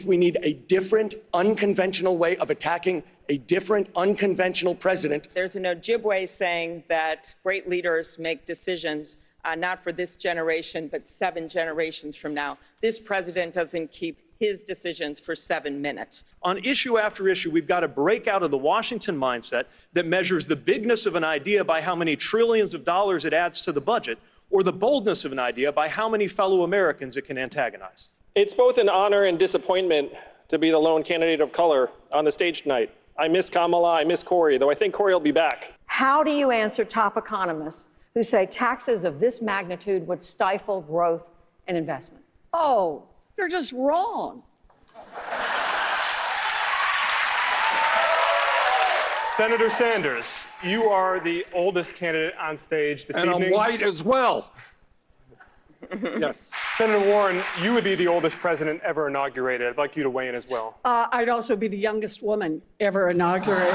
We need a different, unconventional way of attacking a different, unconventional president. There's an Ojibwe saying that great leaders make decisions not for this generation, but 7 generations from now. This president doesn't keep his decisions for 7 minutes. On issue after issue, we've got to break out of the Washington mindset that measures the bigness of an idea by how many trillions of dollars it adds to the budget, or the boldness of an idea by how many fellow Americans it can antagonize. It's both an honor and disappointment to be the lone candidate of color on the stage tonight. I miss Kamala, I miss Cory, though I think Cory will be back. How do you answer top economists who say taxes of this magnitude would stifle growth and investment? Oh, they're just wrong. Senator Sanders, you are the oldest candidate on stage this evening. And I'm white as well. Yes. Senator Warren, you would be the oldest president ever inaugurated. I'd like you to weigh in as well. I'd also be the youngest woman ever inaugurated.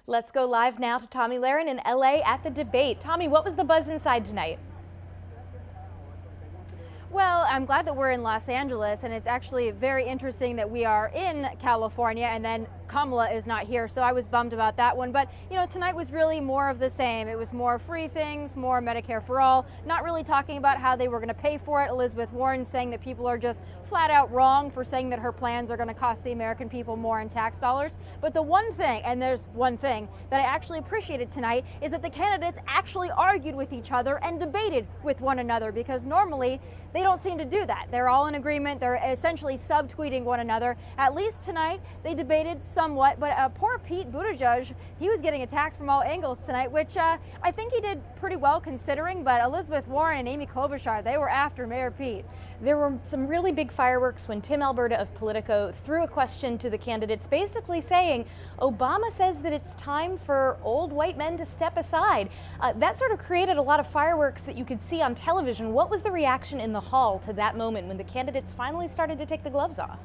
Let's go live now to Tomi Lahren in LA at the debate. Tomi, what was the buzz inside tonight? Well, I'm glad that we're in Los Angeles, and it's actually very interesting that we are in California and then Kamala is not here, so I was bummed about that one. But, you know, tonight was really more of the same. It was more free things, more Medicare for all, not really talking about how they were going to pay for it. Elizabeth Warren saying that people are just flat out wrong for saying that her plans are going to cost the American people more in tax dollars. But the one thing, and there's one thing that I actually appreciated tonight, is that the candidates actually argued with each other and debated with one another, because normally they don't seem to do that. They're all in agreement. They're essentially subtweeting one another. At least tonight, they debated somewhat, but poor Pete Buttigieg, he was getting attacked from all angles tonight, which I think he did pretty well considering, but Elizabeth Warren and Amy Klobuchar, they were after Mayor Pete. There were some really big fireworks when Tim Alberta of Politico threw a question to the candidates, basically saying, Obama says that it's time for old white men to step aside. That sort of created a lot of fireworks that you could see on television. What was the reaction in the hall to that moment when the candidates finally started to take the gloves off?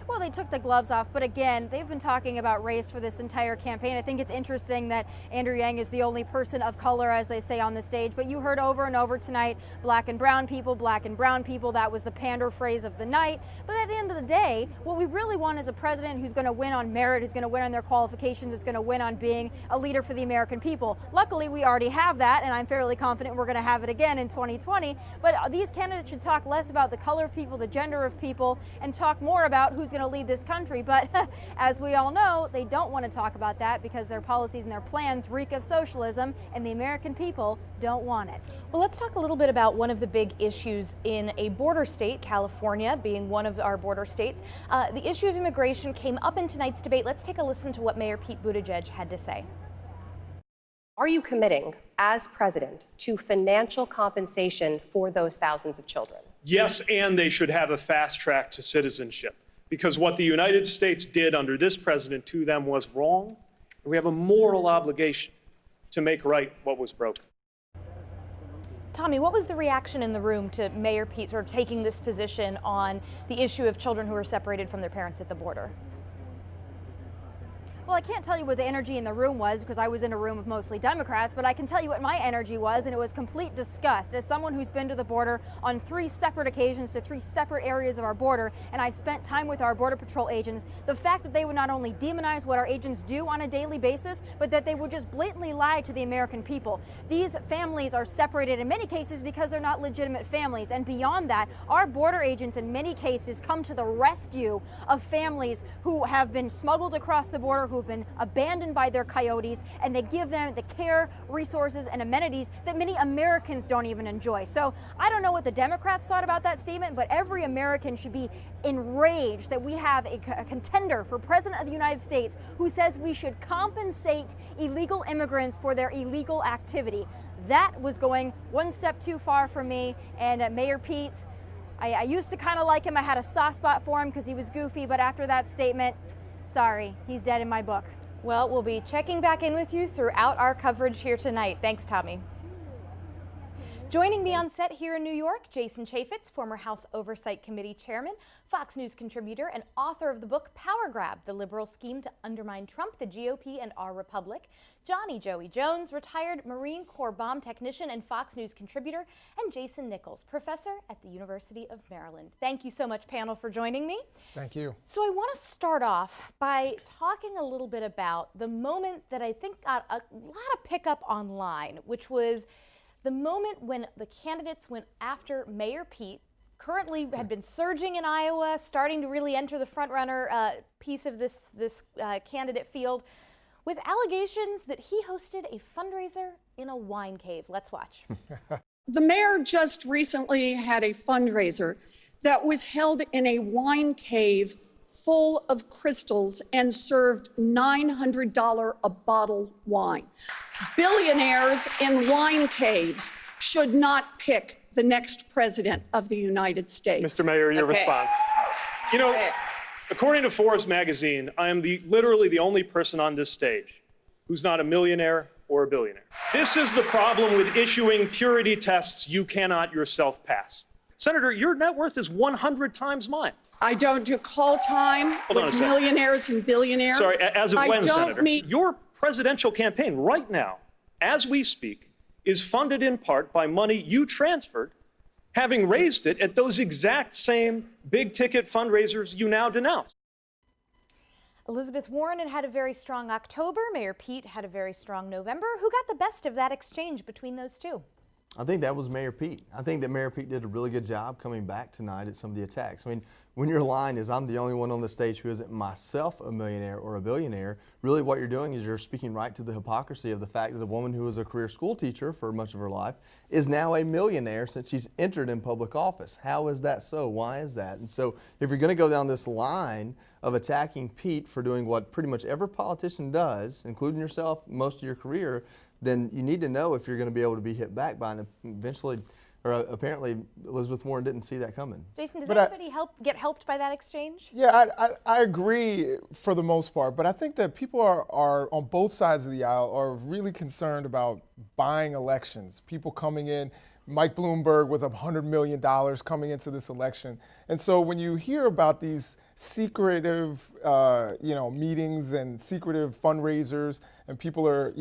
Well, they took the gloves off, but again, they've been talking about race for this entire campaign. I think it's interesting that Andrew Yang is the only person of color, as they say on the stage, but you heard over and over tonight, black and brown people, that was the pander phrase of the night. But at the end of the day, what we really want is a president who's going to win on merit, who's going to win on their qualifications, is going to win on being a leader for the American people. Luckily, we already have that, and I'm fairly confident we're going to have it again in 2020. But these candidates should talk less about the color of people, the gender of people, and talk more about who's going to lead this country. But as we all know, they don't want to talk about that because their policies and their plans reek of socialism, and the American people don't want it. Well, let's talk a little bit about one of the big issues in a border state, California being one of our border states. The issue of immigration came up in tonight's debate. Let's take a listen to what Mayor Pete Buttigieg had to say. Are you committing, as president, to financial compensation for those thousands of children? Yes, and they should have a fast track to citizenship. Because what the United States did under this president to them was wrong. And we have a moral obligation to make right what was broken. Tomi, what was the reaction in the room to Mayor Pete sort of taking this position on the issue of children who are separated from their parents at the border? Well, I can't tell you what the energy in the room was because I was in a room of mostly Democrats, but I can tell you what my energy was, and it was complete disgust. As someone who's been to the border on 3 separate occasions to 3 separate areas of our border, and I've spent time with our Border Patrol agents, the fact that they would not only demonize what our agents do on a daily basis, but that they would just blatantly lie to the American people. These families are separated in many cases because they're not legitimate families, and beyond that, our border agents in many cases come to the rescue of families who have been smuggled across the border, who have been abandoned by their coyotes, and they give them the care, resources, and amenities that many Americans don't even enjoy. So I don't know what the Democrats thought about that statement, but every American should be enraged that we have a contender for president of the United States who says we should compensate illegal immigrants for their illegal activity. That was going one step too far for me, and Mayor Pete, I used to kind of like him. I had a soft spot for him because he was goofy, but after that statement, sorry, he's dead in my book. Well, we'll be checking back in with you throughout our coverage here tonight. Thanks, Tomi. Joining me on set here in New York, Jason Chaffetz, former House Oversight Committee chairman, Fox News contributor, and author of the book Power Grab, The Liberal Scheme to Undermine Trump, the GOP, and Our Republic. Johnny Joey Jones, retired Marine Corps bomb technician and Fox News contributor, and Jason Nichols, professor at the University of Maryland. Thank you so much, panel, for joining me. Thank you. So I want to start off by talking a little bit about the moment that I think got a lot of pickup online, which was the moment when the candidates went after Mayor Pete, currently had been surging in Iowa, starting to really enter the front-runner piece of this candidate field, with allegations that he hosted a fundraiser in a wine cave. Let's watch. The mayor just recently had a fundraiser that was held in a wine cave full of crystals and served $900 a bottle wine. Billionaires in wine caves should not pick the next president of the United States. Mr. Mayor, your response. You know, according to Forbes magazine, I am literally the only person on this stage who's not a millionaire or a billionaire. This is the problem with issuing purity tests you cannot yourself pass. Senator, your net worth is 100 times mine. I don't do call time with millionaires and billionaires. Sorry, as of when, Senator? meet Your presidential campaign right now, as we speak, is funded in part by money you transferred, having raised it at those exact same big-ticket fundraisers you now denounce. Elizabeth Warren had a very strong October. Mayor Pete had a very strong November. Who got the best of that exchange between those two? I think that was Mayor Pete. I think that Mayor Pete did a really good job coming back tonight at some of the attacks. I mean, when your line is, I'm the only one on the stage who isn't myself a millionaire or a billionaire, really what you're doing is you're speaking right to the hypocrisy of the fact that a woman who was a career school teacher for much of her life is now a millionaire since she's entered in public office. How is that so? Why is that? And so if you're going to go down this line of attacking Pete for doing what pretty much every politician does, including yourself most of your career, then you need to know if you're going to be able to be hit back by an eventually, or apparently Elizabeth Warren didn't see that coming. Jason, does anybody get helped by that exchange? Yeah, I agree for the most part, but I think that people are on both sides of the aisle are really concerned about buying elections. People coming in, Mike Bloomberg with $100 million coming into this election. And so when you hear about these secretive, meetings and secretive fundraisers and people are,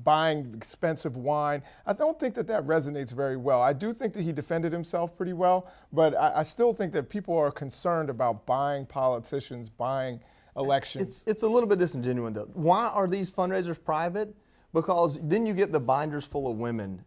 buying expensive wine, I don't think that resonates very well. I do think that he defended himself pretty well, but I still think that people are concerned about buying politicians, buying elections. It's a little bit disingenuous though. Why are these fundraisers private? Because then you get the binders full of women,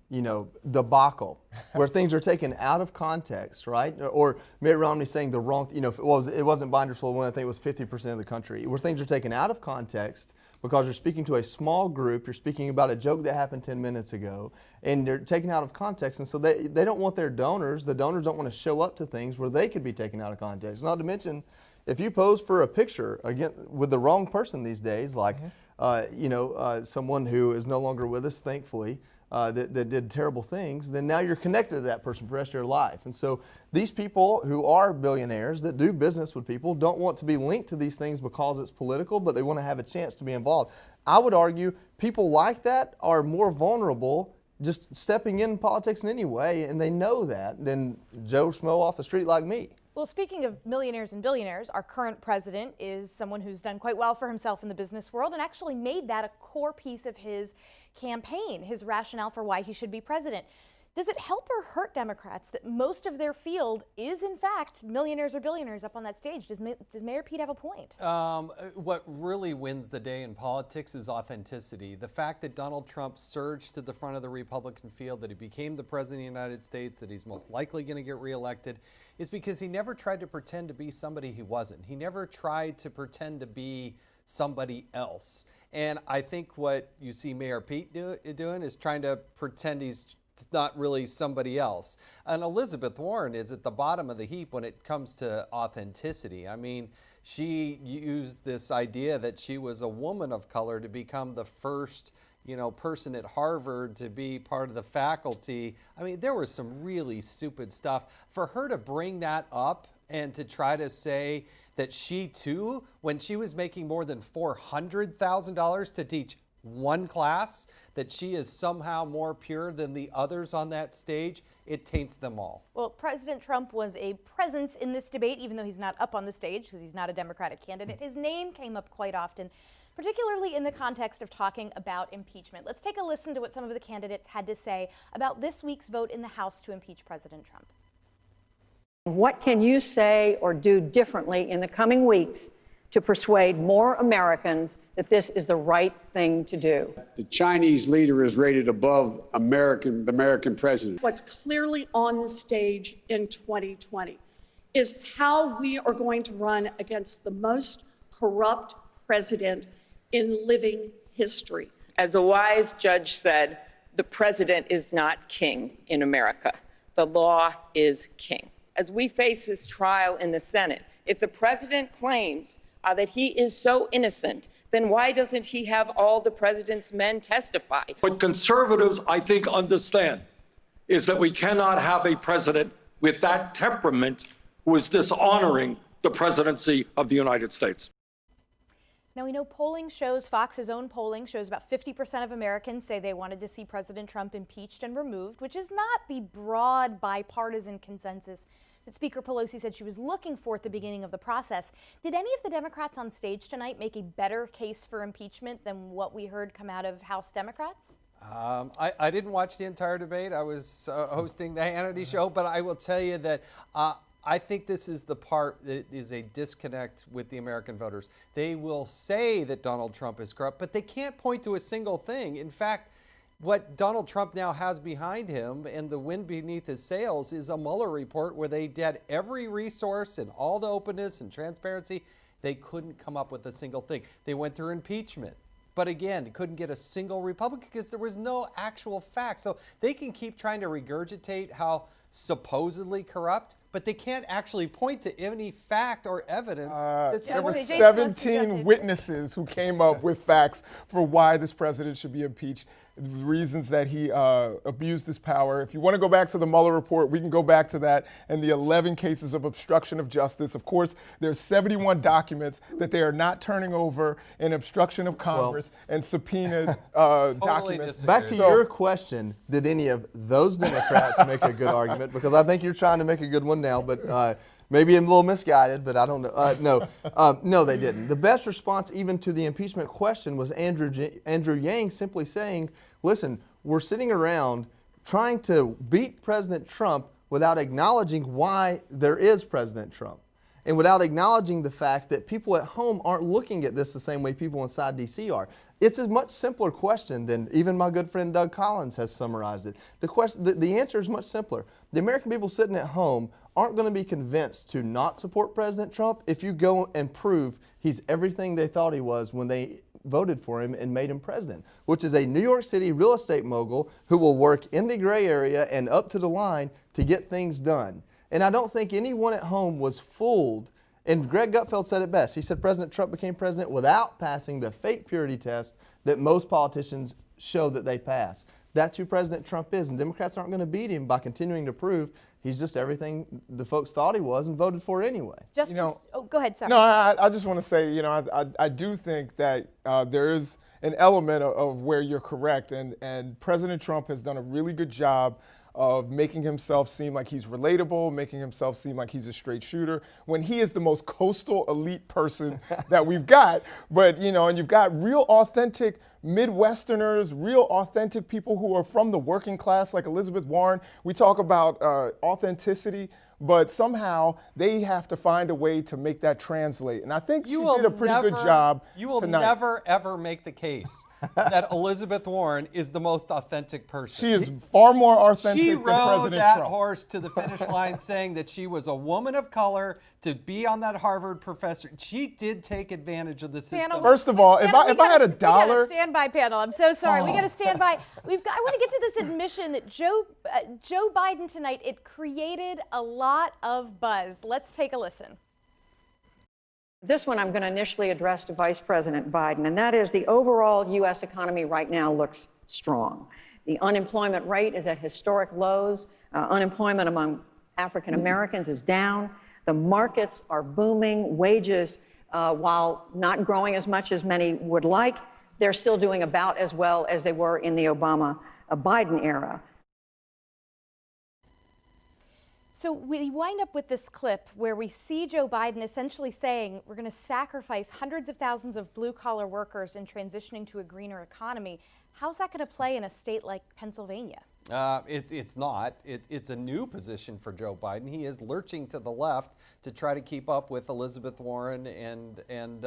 debacle, where things are taken out of context, right? Or Mitt Romney saying the wrong, it wasn't binders full of women, I think it was 50% of the country, where things are taken out of context because you're speaking to a small group, you're speaking about a joke that happened 10 minutes ago, and they're taken out of context, and so they don't want the donors don't want to show up to things where they could be taken out of context. Not to mention, if you pose for a picture, again, with the wrong person these days, like, someone who is no longer with us, thankfully, that did terrible things, then now you're connected to that person for the rest of your life. And so these people who are billionaires that do business with people don't want to be linked to these things because it's political, but they want to have a chance to be involved. I would argue people like that are more vulnerable just stepping in politics in any way, and they know that, than Joe Schmo off the street like me. Well, speaking of millionaires and billionaires, our current president is someone who's done quite well for himself in the business world and actually made that a core piece of his campaign, his rationale for why he should be president. Does it help or hurt Democrats that most of their field is, in fact, millionaires or billionaires up on that stage? Does Mayor Pete have a point? What really wins the day in politics is authenticity. The fact that Donald Trump surged to the front of the Republican field, that he became the president of the United States, that he's most likely going to get reelected, is because he never tried to pretend to be somebody he wasn't. He never tried to pretend to be somebody else. And I think what you see Mayor Pete doing is trying to pretend he's not really somebody else. And Elizabeth Warren is at the bottom of the heap when it comes to authenticity. I mean, she used this idea that she was a woman of color to become the first person at Harvard to be part of the faculty. I mean, there was some really stupid stuff. For her to bring that up and to try to say that she too, when she was making more than $400,000 to teach one class, that she is somehow more pure than the others on that stage, it taints them all. Well, President Trump was a presence in this debate, even though he's not up on the stage because he's not a Democratic candidate. His name came up quite often, particularly in the context of talking about impeachment. Let's take a listen to what some of the candidates had to say about this week's vote in the House to impeach President Trump. What can you say or do differently in the coming weeks to persuade more Americans that this is the right thing to do? The Chinese leader is rated above the American president. What's clearly on the stage in 2020 is how we are going to run against the most corrupt president in living history. As a wise judge said, the president is not king in America. The law is king. As we face this trial in the Senate, if the president claims that he is so innocent, then why doesn't he have all the president's men testify? What conservatives, I think, understand is that we cannot have a president with that temperament who is dishonoring the presidency of the United States. Now, we know polling shows, Fox's own polling shows about 50% of Americans say they wanted to see President Trump impeached and removed, which is not the broad bipartisan consensus that Speaker Pelosi said she was looking for at the beginning of the process. Did any of the Democrats on stage tonight make a better case for impeachment than what we heard come out of House Democrats? I didn't watch the entire debate. I was hosting the Hannity show, but I will tell you that I think this is the part that is a disconnect with the American voters. They will say that Donald Trump is corrupt, but they can't point to a single thing. In fact, what Donald Trump now has behind him and the wind beneath his sails is a Mueller report where they did every resource and all the openness and transparency. They couldn't come up with a single thing. They went through impeachment. But again, they couldn't get a single Republican because there was no actual fact. So they can keep trying to regurgitate how supposedly corrupt, but they can't actually point to any fact or evidence. There were 17 witnesses who came up with facts for why this president should be impeached, the reasons that he abused his power. If you want to go back to the Mueller report, we can go back to that and the 11 cases of obstruction of justice. Of course, there's 71 documents that they are not turning over in obstruction of Congress and subpoenaed documents. Back to your question, did any of those Democrats make a good argument? Because I think you're trying to make a good one now, but maybe I'm a little misguided, but I don't know. No, they didn't. The best response even to the impeachment question was Andrew Yang simply saying, listen, we're sitting around trying to beat President Trump without acknowledging why there is President Trump and without acknowledging the fact that people at home aren't looking at this the same way people inside D.C. are. It's a much simpler question than even my good friend Doug Collins has summarized it. The answer is much simpler. The American people sitting at home aren't going to be convinced to not support President Trump if you go and prove he's everything they thought he was when they voted for him and made him president, which is a New York City real estate mogul who will work in the gray area and up to the line to get things done. And I don't think anyone at home was fooled. And Greg Gutfeld said it best. He said President Trump became president without passing the fake purity test that most politicians show that they pass. That's who President Trump is, and Democrats aren't going to beat him by continuing to prove he's just everything the folks thought he was and voted for anyway. Justice, go ahead, sorry. No, I just want to say, I do think that there is an element of where you're correct, and President Trump has done a really good job of making himself seem like he's relatable, making himself seem like he's a straight shooter, when he is the most coastal elite person that we've got. But, and you've got real authentic Midwesterners, real authentic people who are from the working class like Elizabeth Warren. We talk about authenticity, but somehow they have to find a way to make that translate. And I think she did a pretty good job You will tonight. never, ever make the case that Elizabeth Warren is the most authentic person. She is far more authentic She than rode President that Trump. horse to the finish line saying that she was a woman of color to be on that Harvard professor. She did take advantage of the system. Panel, First of all, if I had a dollar... We got a standby panel. I'm so sorry. We got to stand by. I want to get to this admission that Joe Biden tonight, it created a lot of buzz. Let's take a listen. This one I'm going to initially address to Vice President Biden, and that is the overall U.S. economy right now looks strong. The unemployment rate is at historic lows. Unemployment among African Americans is down. The markets are booming. Wages, while not growing as much as many would like, they're still doing about as well as they were in the Obama-Biden era. So we wind up with this clip where we see Joe Biden essentially saying we're going to sacrifice hundreds of thousands of blue-collar workers in transitioning to a greener economy. How's that going to play in a state like Pennsylvania? It's not. It's a new position for Joe Biden. He is lurching to the left to try to keep up with Elizabeth Warren and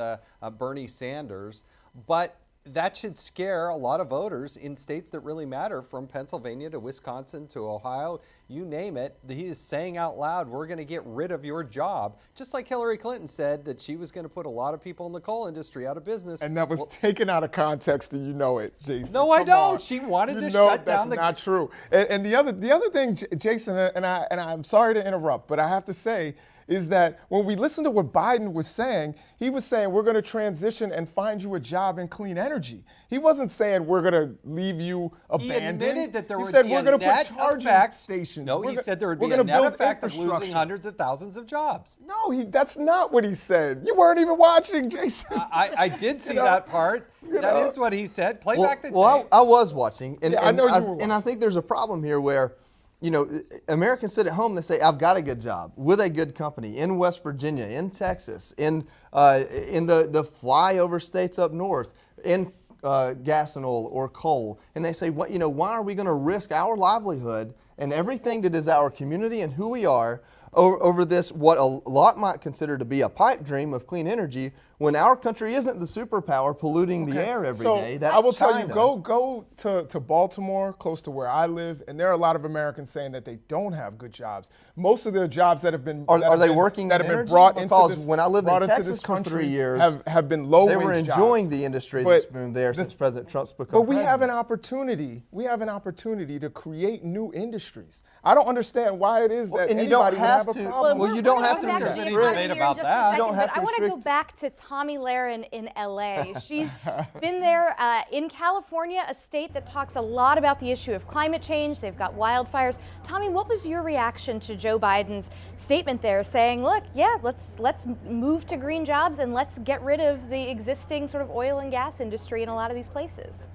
Bernie Sanders. But that should scare a lot of voters in states that really matter, from Pennsylvania to Wisconsin to Ohio, you name it. He is saying out loud, we're going to get rid of your job. Just like Hillary Clinton said that she was going to put a lot of people in the coal industry out of business. And that was taken out of context, and you know it, Jason. No, I don't. On. She wanted to know shut down that's not true. And the other thing, Jason, and I'm sorry to interrupt, but I have to say, is that when we listen to what Biden was saying, he was saying we're going to transition and find you a job in clean energy. He wasn't saying we're going to leave you abandoned. He admitted that there would said be we're a going to net put charging effect. stations. No, he said there would be a gonna net build effect of losing infrastructure. hundreds of thousands of jobs. No, that's not what he said. You weren't even watching, Jason. I did see that part. That is what he said. Play back the tape. Well, I was watching, and, I know you were watching. And I think there's a problem here where, you know, Americans sit at home, they say, I've got a good job with a good company in West Virginia, in Texas, in the flyover states up north, in gas and oil or coal. And they say, what, you know, why are we going to risk our livelihood and everything that is our community and who we are over this, what a lot might consider to be a pipe dream of clean energy, when our country isn't the superpower polluting the air every day? That's I will tell China. you, go to Baltimore, close to where I live, and there are a lot of Americans saying that they don't have good jobs. Most of the jobs that have been are they working that in have been energy? brought Because into this, when I lived in brought into Texas this for 3 country years, have been low they wage were jobs. enjoying the industry that's been there since President Trump's become But we president. have an opportunity. We have an opportunity to create new industries. I don't understand why it is that and you anybody don't would have have a to- problem. well, you don't have to We're gonna restrict. come back to the economy Debate here in about just that. a You don't second, have but to I want to go restrict. back to Tomi Lahren in LA. She's been there in California, a state that talks a lot about the issue of climate change. They've got wildfires. Tomi, what was your reaction to Joe Biden's statement there, saying, look, yeah, let's move to green jobs and let's get rid of the existing sort of oil and gas industry in a lot of these places?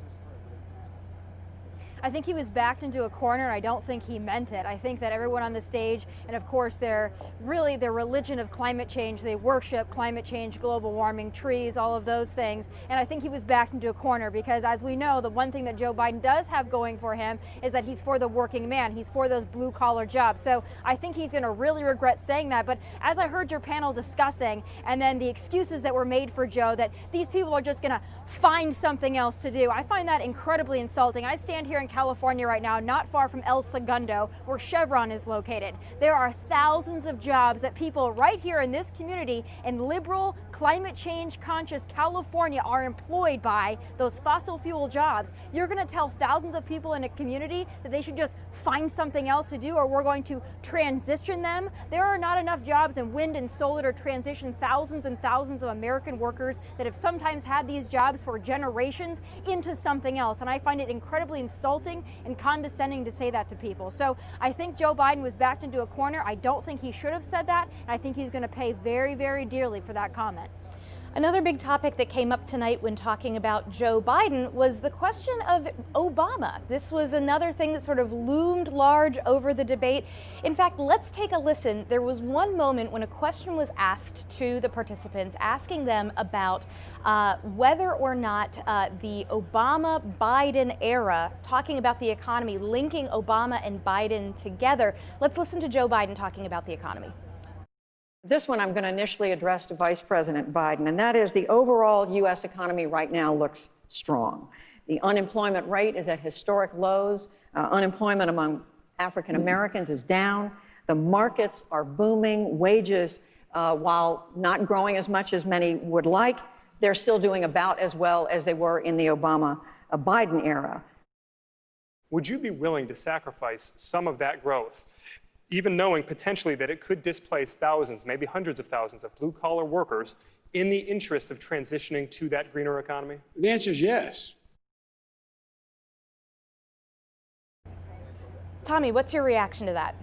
I think he was backed into a corner. I don't think he meant it. I think that everyone on the stage, and of course their religion of climate change, they worship climate change, global warming, trees, all of those things. And I think he was backed into a corner because, as we know, the one thing that Joe Biden does have going for him is that he's for the working man. He's for those blue collar jobs. So I think he's going to really regret saying that. But as I heard your panel discussing, and then the excuses that were made for Joe, that these people are just going to find something else to do, I find that incredibly insulting. I stand here in California right now, not far from El Segundo, where Chevron is located. There are thousands of jobs that people right here in this community in liberal, climate change conscious California are employed by, those fossil fuel jobs. You're going to tell thousands of people in a community that they should just find something else to do, or we're going to transition them? There are not enough jobs in wind and solar to transition thousands and thousands of American workers that have sometimes had these jobs for generations into something else. And I find it incredibly insulting and condescending to say that to people. So I think Joe Biden was backed into a corner. I don't think he should have said that. And I think he's going to pay very, very dearly for that comment. Another big topic that came up tonight when talking about Joe Biden was the question of Obama. This was another thing that sort of loomed large over the debate. In fact, let's take a listen. There was one moment when a question was asked to the participants, asking them about whether or not the Obama-Biden era, talking about the economy, linking Obama and Biden together. Let's listen to Joe Biden talking about the economy. This one I'm going to initially address to Vice President Biden, and that is the overall U.S. economy right now looks strong. The unemployment rate is at historic lows. Unemployment among African Americans is down. The markets are booming. Wages, while not growing as much as many would like, they're still doing about as well as they were in the Obama-Biden era. Would you be willing to sacrifice some of that growth, even knowing potentially that it could displace thousands, maybe hundreds of thousands of blue-collar workers in the interest of transitioning to that greener economy? The answer is yes. Tomi, what's your reaction to that?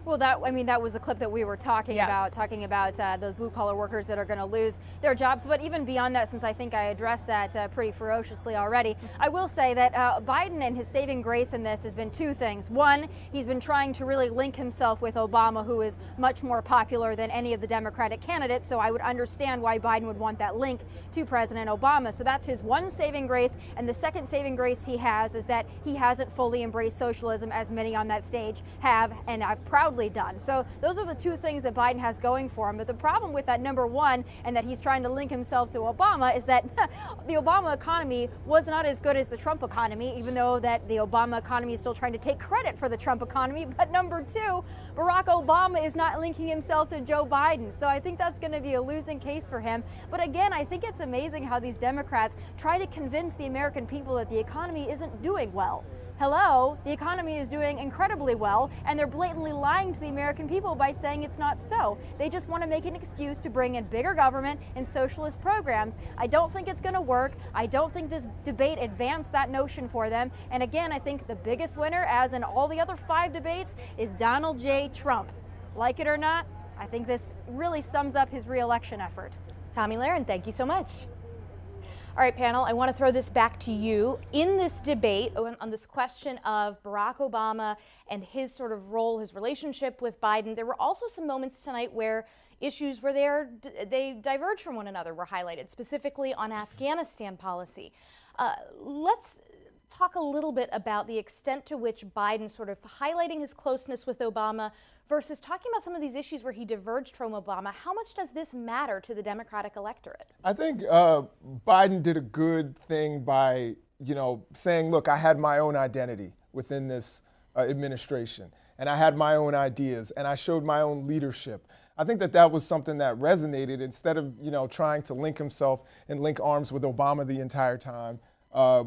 Well, that was the clip that we were talking about the blue-collar workers that are going to lose their jobs. But even beyond that, since I think I addressed that pretty ferociously already, I will say that Biden and his saving grace in this has been two things. One, he's been trying to really link himself with Obama, who is much more popular than any of the Democratic candidates. So I would understand why Biden would want that link to President Obama. So that's his one saving grace. And the second saving grace he has is that he hasn't fully embraced socialism, as many on that stage have, and I've proudly done. So those are the two things that Biden has going for him. But the problem with that number one, and that he's trying to link himself to Obama, is that the Obama economy was not as good as the Trump economy, even though that the Obama economy is still trying to take credit for the Trump economy. But number two, Barack Obama is not linking himself to Joe Biden. So I think that's going to be a losing case for him. But again, I think it's amazing how these Democrats try to convince the American people that the economy isn't doing well. Hello, the economy is doing incredibly well, and they're blatantly lying to the American people by saying it's not so. They just want to make an excuse to bring in bigger government and socialist programs. I don't think it's going to work. I don't think this debate advanced that notion for them. And again, I think the biggest winner, as in all the other 5 debates, is Donald J. Trump. Like it or not, I think this really sums up his re-election effort. Tomi Lahren, thank you so much. All right, panel, I want to throw this back to you. In this debate on this question of Barack Obama and his sort of role, his relationship with Biden, there were also some moments tonight where issues where they diverge from one another were highlighted, specifically on Afghanistan policy. Let's talk a little bit about the extent to which Biden sort of highlighting his closeness with Obama versus talking about some of these issues where he diverged from Obama. How much does this matter to the Democratic electorate? I think Biden did a good thing by, saying, look, I had my own identity within this administration, and I had my own ideas, and I showed my own leadership. I think that was something that resonated instead of, trying to link himself and link arms with Obama the entire time,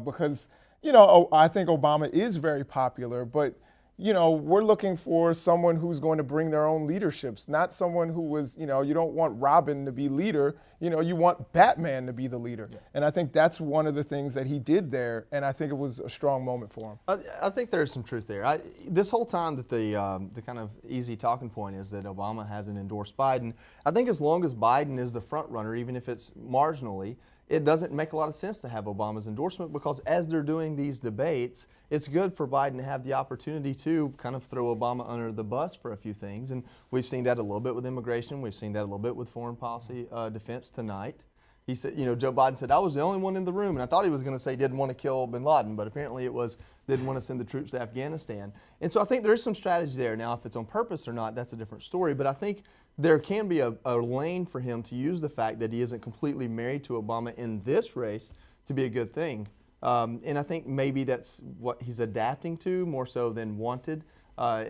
because, I think Obama is very popular, but we're looking for someone who's going to bring their own leaderships, not someone who was, you don't want Robin to be leader, you want Batman to be the leader. Yeah. And I think that's one of the things that he did there, and I think it was a strong moment for him. I think there's some truth there. This whole time that the kind of easy talking point is that Obama hasn't endorsed Biden, I think as long as Biden is the front runner, even if it's marginally, it doesn't make a lot of sense to have Obama's endorsement, because as they're doing these debates, it's good for Biden to have the opportunity to kind of throw Obama under the bus for a few things. And we've seen that a little bit with immigration. We've seen that a little bit with foreign policy defense tonight. He said, Joe Biden said, I was the only one in the room. And I thought he was going to say didn't want to kill bin Laden, but apparently it was didn't want to send the troops to Afghanistan. And so I think there is some strategy there. Now, if it's on purpose or not, that's a different story. But I think there can be a lane for him to use the fact that he isn't completely married to Obama in this race to be a good thing. And I think maybe that's what he's adapting to more so than wanted.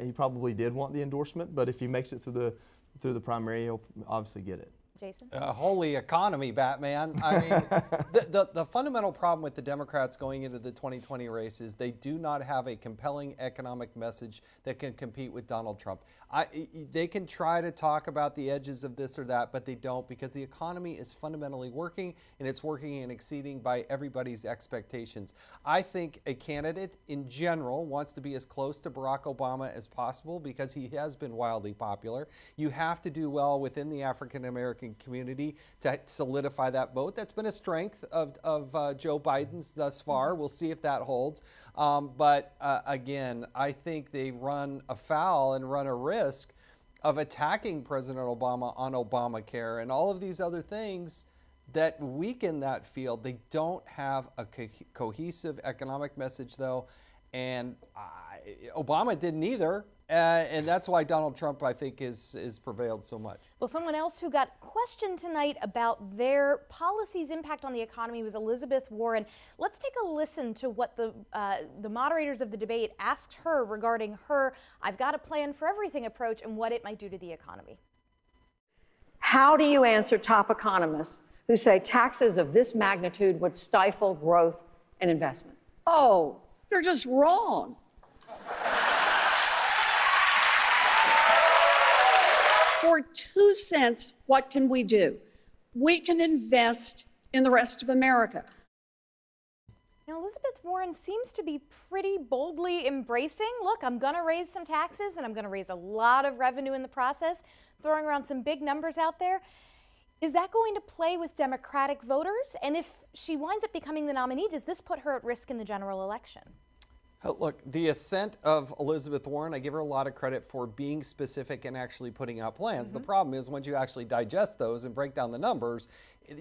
He probably did want the endorsement, but if he makes it through the primary, he'll obviously get it. Jason? Holy economy, Batman. I mean, the fundamental problem with the Democrats going into the 2020 race is they do not have a compelling economic message that can compete with Donald Trump. They can try to talk about the edges of this or that, but they don't, because the economy is fundamentally working, and it's working and exceeding by everybody's expectations. I think a candidate in general wants to be as close to Barack Obama as possible because he has been wildly popular. You have to do well within the African American community to solidify that vote. That's been a strength of Joe Biden's thus far. We'll see if that holds. But again, I think they run afoul and run a risk of attacking President Obama on Obamacare and all of these other things that weaken that field. They don't have a cohesive economic message, though, and Obama didn't either. And that's why Donald Trump, I think, is prevailed so much. Well, someone else who got questioned tonight about their policies' impact on the economy was Elizabeth Warren. Let's take a listen to what the moderators of the debate asked her regarding her "I've got a plan for everything" approach and what it might do to the economy. How do you answer top economists who say taxes of this magnitude would stifle growth and investment? Oh, they're just wrong. For 2 cents, what can we do? We can invest in the rest of America. Now, Elizabeth Warren seems to be pretty boldly embracing, look, I'm going to raise some taxes and I'm going to raise a lot of revenue in the process, throwing around some big numbers out there. Is that going to play with Democratic voters? And if she winds up becoming the nominee, does this put her at risk in the general election? Look, the ascent of Elizabeth Warren, I give her a lot of credit for being specific and actually putting out plans. The problem is once you actually digest those and break down the numbers,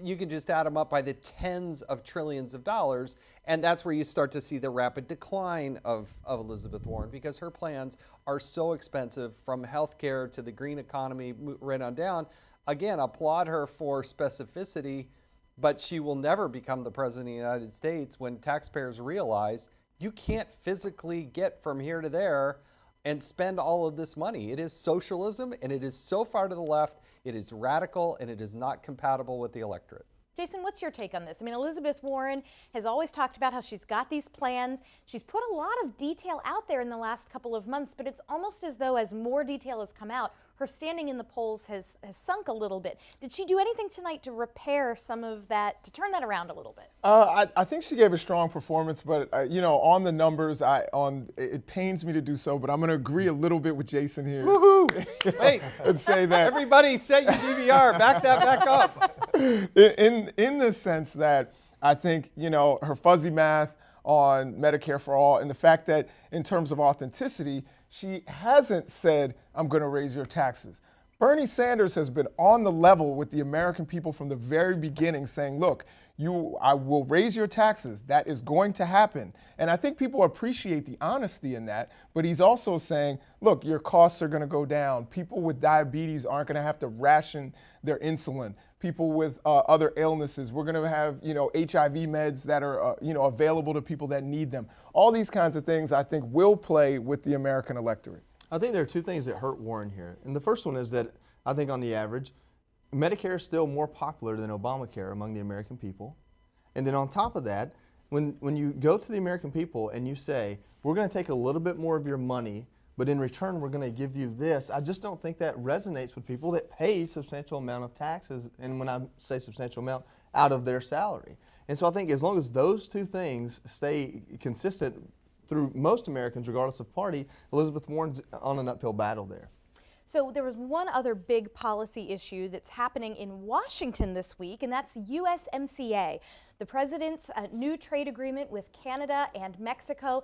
you can just add them up by the tens of trillions of dollars, and that's where you start to see the rapid decline of Elizabeth Warren, because her plans are so expensive, from healthcare to the green economy, right on down. Again, applaud her for specificity, but she will never become the president of the United States when taxpayers realize you can't physically get from here to there and spend all of this money. It is socialism, and it is so far to the left, it is radical, and it is not compatible with the electorate. Jason, what's your take on this? I mean, Elizabeth Warren has always talked about how she's got these plans. She's put a lot of detail out there in the last couple of months, but it's almost as though as more detail has come out, her standing in the polls has sunk a little bit. Did she do anything tonight to repair some of that, to turn that around a little bit? I think she gave a strong performance, but on the numbers, it pains me to do so, but I'm going to agree a little bit with Jason here. Woohoo! Wait, and say that everybody set your DVR, back that back up. In the sense that I think her fuzzy math on Medicare for all, and the fact that in terms of authenticity, she hasn't said, I'm going to raise your taxes. Bernie Sanders has been on the level with the American people from the very beginning, saying, look, I will raise your taxes. That is going to happen. And I think people appreciate the honesty in that. But he's also saying, look, your costs are going to go down. People with diabetes aren't going to have to ration their insulin. People with other illnesses, we're going to have, HIV meds that are, available to people that need them. All these kinds of things, I think, will play with the American electorate. I think there are two things that hurt Warren here. And the first one is that I think on the average, Medicare is still more popular than Obamacare among the American people. And then on top of that, when you go to the American people and you say, we're going to take a little bit more of your money, but in return we're going to give you this, I just don't think that resonates with people that pay substantial amount of taxes, and when I say substantial amount, out of their salary. And so I think as long as those two things stay consistent through most Americans, regardless of party, Elizabeth Warren's on an uphill battle there. So there was one other big policy issue that's happening in Washington this week, and that's USMCA. The president's new trade agreement with Canada and Mexico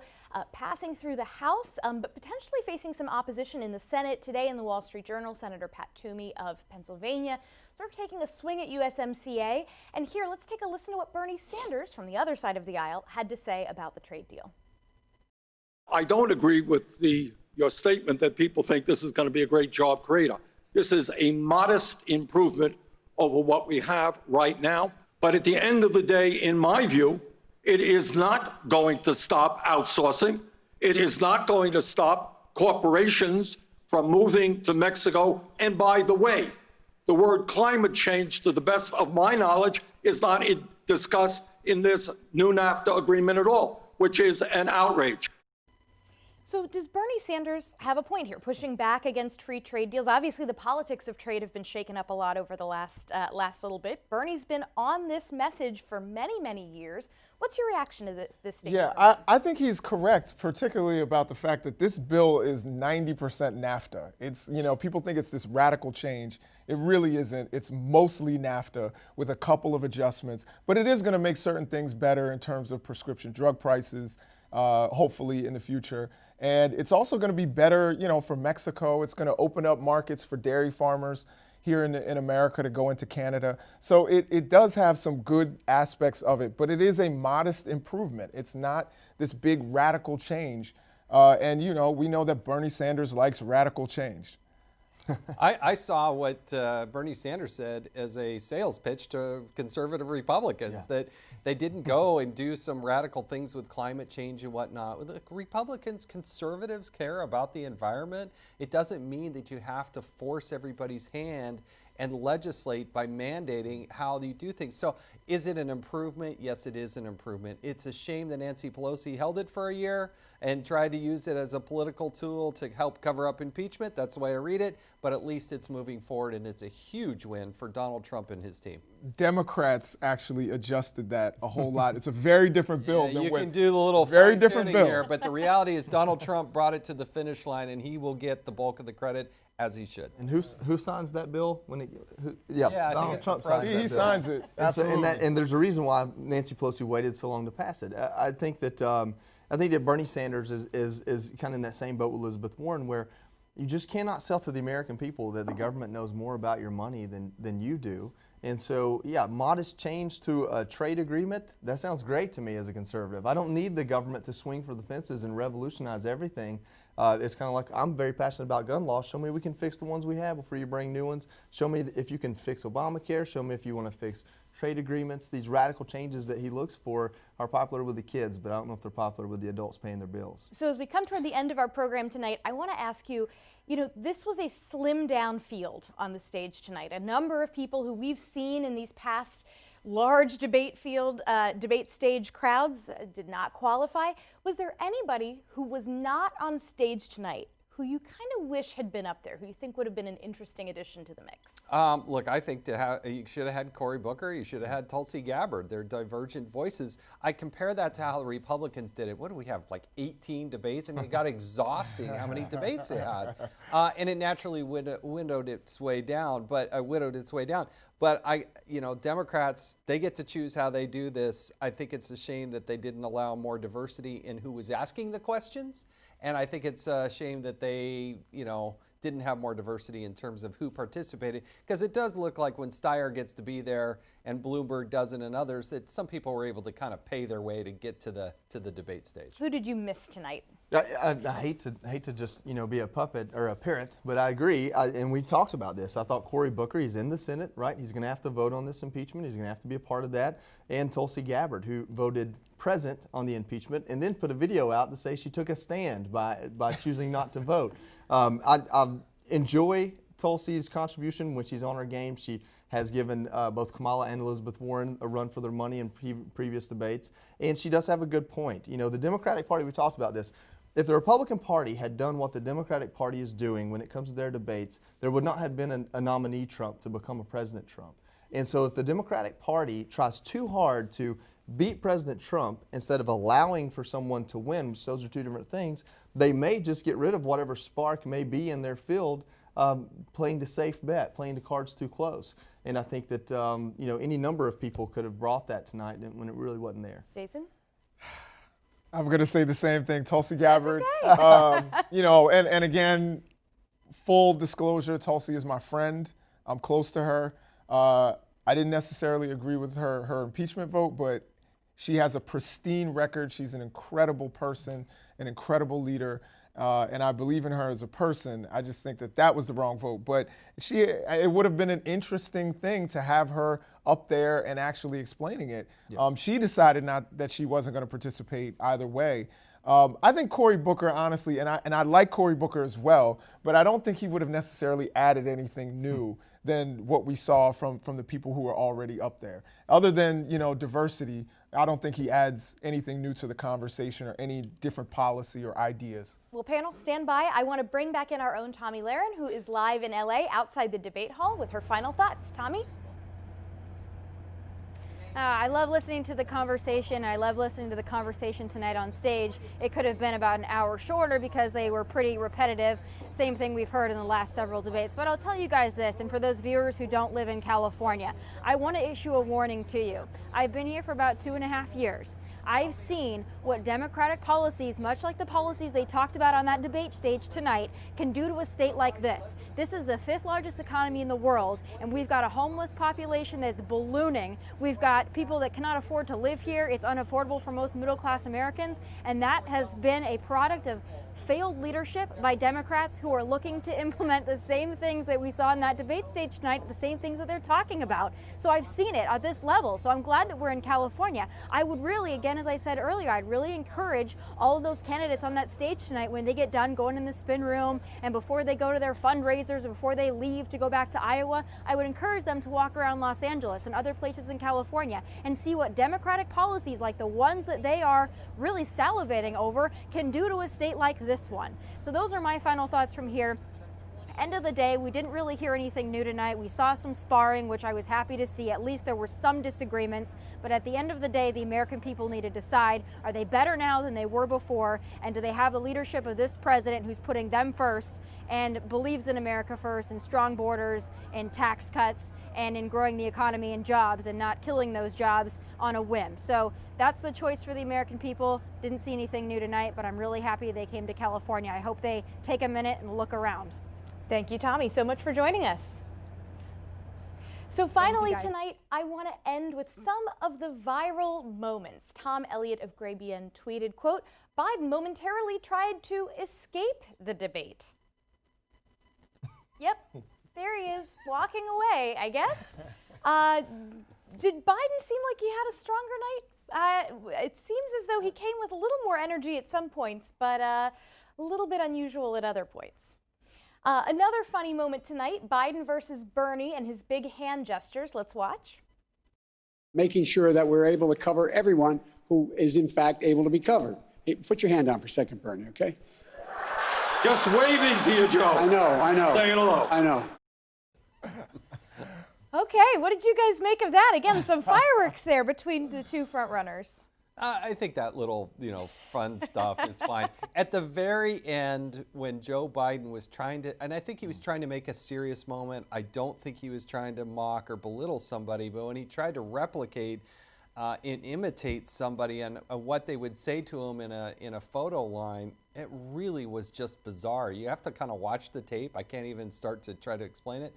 passing through the House, but potentially facing some opposition in the Senate. Today in the Wall Street Journal, Senator Pat Toomey of Pennsylvania, they're taking a swing at USMCA. And here, let's take a listen to what Bernie Sanders from the other side of the aisle had to say about the trade deal. I don't agree with your statement that people think this is going to be a great job creator. This is a modest improvement over what we have right now. But at the end of the day, in my view, it is not going to stop outsourcing. It is not going to stop corporations from moving to Mexico. And by the way, the word climate change, to the best of my knowledge, is not discussed in this new NAFTA agreement at all, which is an outrage. So does Bernie Sanders have a point here, pushing back against free trade deals? Obviously, the politics of trade have been shaken up a lot over the last little bit. Bernie's been on this message for many, many years. What's your reaction to this statement? Yeah, I think he's correct, particularly about the fact that this bill is 90% NAFTA. It's, people think it's this radical change. It really isn't. It's mostly NAFTA with a couple of adjustments, but it is going to make certain things better in terms of prescription drug prices, hopefully in the future. And it's also going to be better, for Mexico. It's going to open up markets for dairy farmers here in America to go into Canada. So it does have some good aspects of it, but it is a modest improvement. It's not this big radical change. And we know that Bernie Sanders likes radical change. I saw what Bernie Sanders said as a sales pitch to conservative Republicans, that they didn't go and do some radical things with climate change and whatnot. The Republicans, conservatives care about the environment. It doesn't mean that you have to force everybody's hand and legislate by mandating how you do things. So is it an improvement? Yes, it is an improvement. It's a shame that Nancy Pelosi held it for a year and tried to use it as a political tool to help cover up impeachment. That's the way I read it, but at least it's moving forward, and it's a huge win for Donald Trump and his team. Democrats actually adjusted that a whole lot. It's a very different bill. Yeah, than you what, can do the little very different bill here, but the reality is Donald Trump brought it to the finish line, and he will get the bulk of the credit, as he should. And who signs that bill when it? Yeah, I think Donald it's Trump the signs president. that He bill. signs it. Absolutely. And there's a reason why Nancy Pelosi waited so long to pass it. I think that Bernie Sanders is kind of in that same boat with Elizabeth Warren, where you just cannot sell to the American people that the government knows more about your money than you do. And so, yeah, modest change to a trade agreement, that sounds great to me as a conservative. I don't need the government to swing for the fences and revolutionize everything. It's kind of like, I'm very passionate about gun laws. Show me we can fix the ones we have before you bring new ones. Show me if you can fix Obamacare. Show me if you want to fix trade agreements. These radical changes that he looks for are popular with the kids, but I don't know if they're popular with the adults paying their bills. So as we come toward the end of our program tonight, I want to ask you, this was a slimmed down field on the stage tonight. A number of people who we've seen in these past large debate stage crowds did not qualify. Was there anybody who was not on stage tonight who you kind of wish had been up there, who you think would have been an interesting addition to the mix? Look, I think you should have had Cory Booker, you should have had Tulsi Gabbard. They're divergent voices. I compare that to how the Republicans did it. What do we have, like 18 debates? I mean, it got exhausting how many debates they had. And it naturally widowed its way down. But Democrats, they get to choose how they do this. I think it's a shame that they didn't allow more diversity in who was asking the questions. And I think it's a shame that they, didn't have more diversity in terms of who participated, because it does look like when Steyer gets to be there and Bloomberg doesn't and others, that some people were able to kind of pay their way to get to the debate stage. Who did you miss tonight? I hate to just be a puppet or a parrot, but I agree. And we talked about this. I thought Cory Booker, he's in the Senate, right? He's going to have to vote on this impeachment. He's going to have to be a part of that. And Tulsi Gabbard, who voted present on the impeachment and then put a video out to say she took a stand by choosing not to vote. I enjoy Tulsi's contribution when she's on her game. She has given both Kamala and Elizabeth Warren a run for their money in previous debates. And she does have a good point. The Democratic Party, we talked about this. If the Republican Party had done what the Democratic Party is doing when it comes to their debates, there would not have been a nominee Trump to become a President Trump. And so if the Democratic Party tries too hard to beat President Trump instead of allowing for someone to win, which those are two different things, they may just get rid of whatever spark may be in their field, playing the safe bet, playing the cards too close. And I think that any number of people could have brought that tonight when it really wasn't there. Jason? I'm going to say the same thing, Tulsi Gabbard. Okay. And again, full disclosure, Tulsi is my friend. I'm close to her. I didn't necessarily agree with her impeachment vote, but she has a pristine record. She's an incredible person, an incredible leader, and I believe in her as a person. I just think that was the wrong vote. But it would have been an interesting thing to have her up there and actually explaining it. Yeah. She decided that she wasn't going to participate either way. I think Cory Booker, honestly, and I like Cory Booker as well, but I don't think he would have necessarily added anything new than what we saw from the people who were already up there. Other than, diversity, I don't think he adds anything new to the conversation or any different policy or ideas. Well, panel, stand by. I want to bring back in our own Tomi Lahren, who is live in LA outside the debate hall with her final thoughts. Tomi? I love listening to the conversation. I love listening to the conversation tonight on stage. It could have been about an hour shorter because they were pretty repetitive. Same thing we've heard in the last several debates. But I'll tell you guys this, and for those viewers who don't live in California, I want to issue a warning to you. I've been here for about 2.5 years. I've seen what Democratic policies, much like the policies they talked about on that debate stage tonight, can do to a state like this. This is the 5th largest economy in the world, and we've got a homeless population that's ballooning. We've got people that cannot afford to live here. It's unaffordable for most middle-class Americans, and that has been a product of failed leadership by Democrats who are looking to implement the same things that we saw in that debate stage tonight, the same things that they're talking about. So I've seen it at this level. So I'm glad that we're in California. I would really, again, as I said earlier, I'd really encourage all of those candidates on that stage tonight when they get done going in the spin room and before they go to their fundraisers or before they leave to go back to Iowa, I would encourage them to walk around Los Angeles and other places in California and see what Democratic policies like the ones that they are really salivating over can do to a state like this one. So those are my final thoughts from here. End of the day, we didn't really hear anything new tonight. We saw some sparring, which I was happy to see. At least there were some disagreements. But at the end of the day, the American people need to decide, are they better now than they were before? And do they have the leadership of this president who's putting them first and believes in America first and strong borders and tax cuts and in growing the economy and jobs and not killing those jobs on a whim? So that's the choice for the American people. Didn't see anything new tonight, but I'm really happy they came to California. I hope they take a minute and look around. Thank you, Tomi, so much for joining us. So finally tonight, I want to end with some of the viral moments. Tom Elliott of Grabien tweeted, quote, "Biden momentarily tried to escape the debate." Yep, there he is, walking away, I guess. Did Biden seem like he had a stronger night? It seems as though he came with a little more energy at some points, but a little bit unusual at other points. Another funny moment tonight, Biden versus Bernie and his big hand gestures. Let's watch. Making sure that we're able to cover everyone who is in fact able to be covered. Hey, put your hand down for a second, Bernie, okay? Just waving to you, Joe. I know. Saying hello. I know. Okay, what did you guys make of that? Again, some fireworks there between the two front runners. I think that little, fun stuff is fine. At the very end, when Joe Biden was trying to, and I think he was trying to make a serious moment. I don't think he was trying to mock or belittle somebody, but when he tried to replicate and imitate somebody and what they would say to him in a photo line, it really was just bizarre. You have to kind of watch the tape. I can't even start to try to explain it,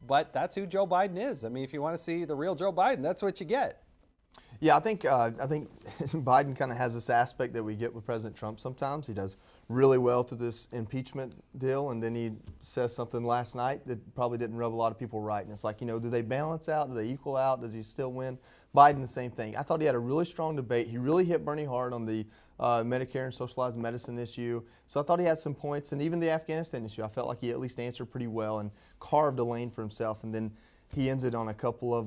but that's who Joe Biden is. I mean, if you want to see the real Joe Biden, that's what you get. Yeah, I think Biden kind of has this aspect that we get with President Trump sometimes. He does really well through this impeachment deal, and then he says something last night that probably didn't rub a lot of people right. And it's like, do they balance out? Do they equal out? Does he still win? Biden, the same thing. I thought he had a really strong debate. He really hit Bernie hard on the Medicare and socialized medicine issue. So I thought he had some points, and even the Afghanistan issue, I felt like he at least answered pretty well and carved a lane for himself. And then he ends it on a couple of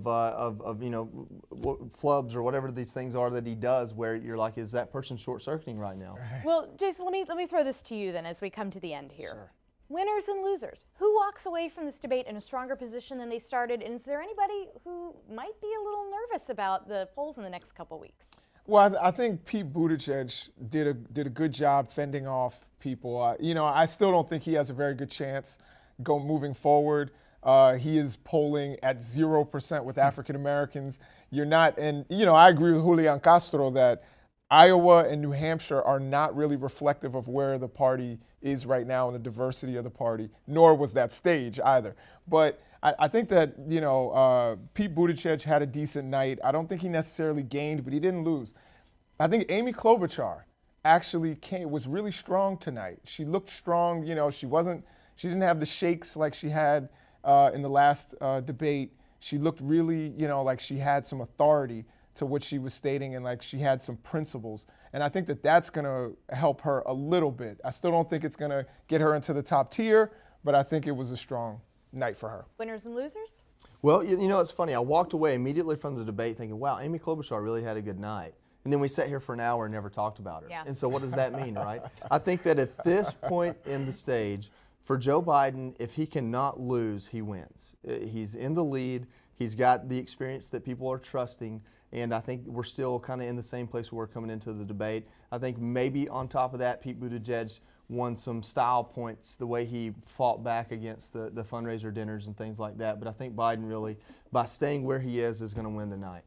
flubs or whatever these things are that he does, where you're like, is that person short-circuiting right now? Well, Jason, let me throw this to you then as we come to the end here. Sure. Winners and losers. Who walks away from this debate in a stronger position than they started? And is there anybody who might be a little nervous about the polls in the next couple weeks? Well, I think Pete Buttigieg did a good job fending off people. I still don't think he has a very good chance moving forward. He is polling at 0% with African Americans. You're not, and I agree with Julian Castro that Iowa and New Hampshire are not really reflective of where the party is right now and the diversity of the party, nor was that stage either. But I think that, Pete Buttigieg had a decent night. I don't think he necessarily gained, but he didn't lose. I think Amy Klobuchar actually was really strong tonight. She looked strong. She didn't have the shakes like she had in the last debate. She looked really, like she had some authority to what she was stating and like she had some principles. And I think that that's going to help her a little bit. I still don't think it's going to get her into the top tier, but I think it was a strong night for her. Winners and losers? Well, it's funny. I walked away immediately from the debate thinking, wow, Amy Klobuchar really had a good night. And then we sat here for an hour and never talked about her. Yeah. And so what does that mean, right? I think that at this point in the stage, for Joe Biden, if he cannot lose, he wins. He's in the lead. He's got the experience that people are trusting. And I think we're still kind of in the same place we were coming into the debate. I think maybe on top of that, Pete Buttigieg won some style points, the way he fought back against the fundraiser dinners and things like that. But I think Biden really, by staying where he is going to win tonight.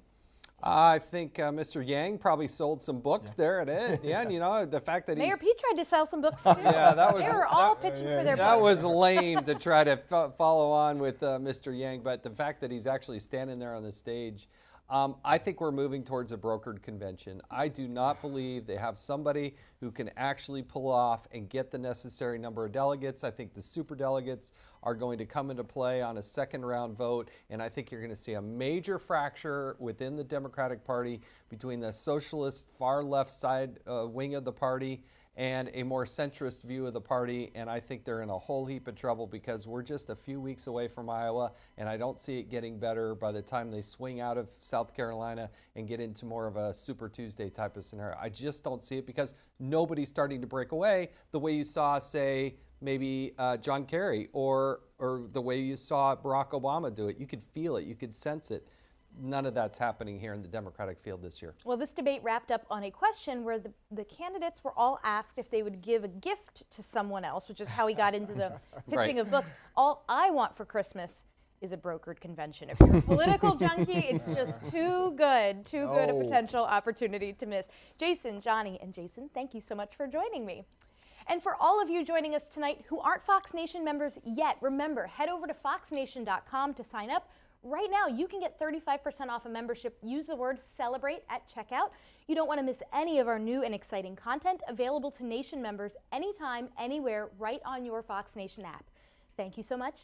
I think Mr. Yang probably sold some books there at it. Yeah, and the fact that Mayor Pete tried to sell some books too. Yeah, that was. They were all pitching for their books. That was lame to try to follow on with Mr. Yang, but the fact that he's actually standing there on the stage, I think we're moving towards a brokered convention. I do not believe they have somebody who can actually pull off and get the necessary number of delegates. I think the superdelegates are going to come into play on a second round vote, and I think you're going to see a major fracture within the Democratic Party between the socialist far left side wing of the party and a more centrist view of the party, and I think they're in a whole heap of trouble because we're just a few weeks away from Iowa, and I don't see it getting better by the time they swing out of South Carolina and get into more of a Super Tuesday type of scenario. I just don't see it because nobody's starting to break away the way you saw, say, maybe John Kerry or the way you saw Barack Obama do it. You could feel it, you could sense it. None of that's happening here in the Democratic field this year. Well, this debate wrapped up on a question where the candidates were all asked if they would give a gift to someone else, which is how we got into the pitching of books. All I want for Christmas is a brokered convention. If you're a political junkie, it's just too good a potential opportunity to miss. Jason, Johnny, and Jason, thank you so much for joining me. And for all of you joining us tonight who aren't Fox Nation members yet, remember, head over to foxnation.com to sign up. Right now, you can get 35% off a membership. Use the word CELEBRATE at checkout. You don't want to miss any of our new and exciting content available to Nation members anytime, anywhere, right on your Fox Nation app. Thank you so much.